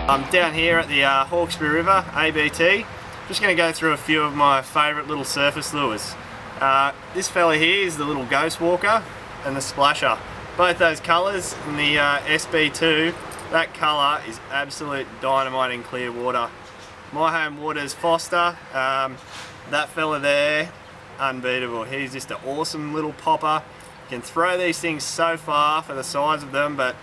I'm down here at the Hawkesbury River, ABT. Just going to go through a few of my favourite little surface lures. This fella here is the little Ghost Walker and the Splasher. Both those colours in the SB2, that colour is absolute dynamite in clear water. My home water is Foster. That fella there, unbeatable. He's just an awesome little popper. You can throw these things so far for the size of them, but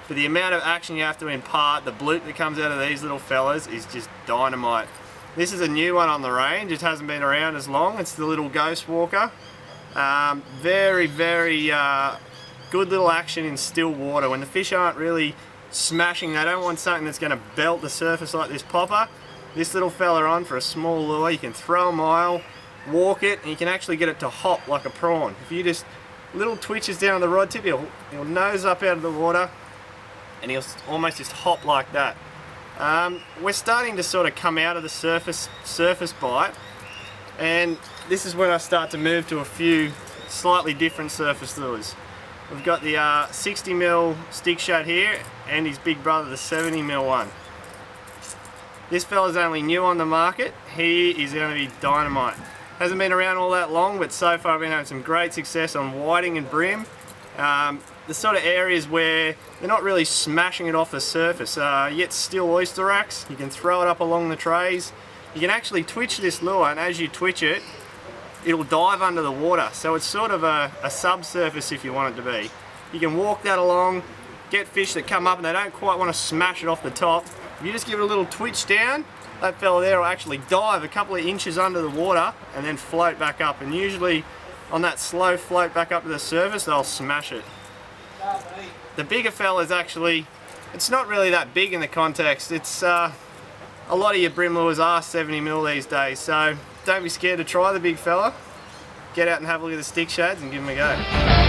for the amount of action you have to impart, the bloop that comes out of these little fellas is just dynamite. This is a new one on the range. It hasn't been around as long. It's the little Ghost Walker. Very good little action in still water. When the fish aren't really smashing, they don't want something that's going to belt the surface like this popper. This little fella on for a small lure. You can throw a mile, walk it, and you can actually get it to hop like a prawn. If you just little twitches down on the rod tip, he'll nose up out of the water and he'll almost just hop like that. We're starting to sort of come out of the surface bite, and this is when I start to move to a few slightly different surface lures. We've got the 60mm stick shad here and his big brother, the 70mm one. This fella's only new on the market. He is going to be dynamite. Hasn't been around all that long, but so far I've been having some great success on whiting and brim. The sort of areas where they're not really smashing it off the surface. Yet still oyster racks, you can throw it up along the trays. You can actually twitch this lure, and as you twitch it, it'll dive under the water. So it's sort of a subsurface if you want it to be. You can walk that along, get fish that come up and they don't quite want to smash it off the top. If you just give it a little twitch down, that fella there will actually dive a couple of inches under the water and then float back up. And usually on that slow float back up to the surface, they'll smash it. The bigger fella is actually, it's not really that big in the context. It's a lot of your brim lures are 70mm these days, so don't be scared to try the big fella. Get out and have a look at the stick shads and give them a go.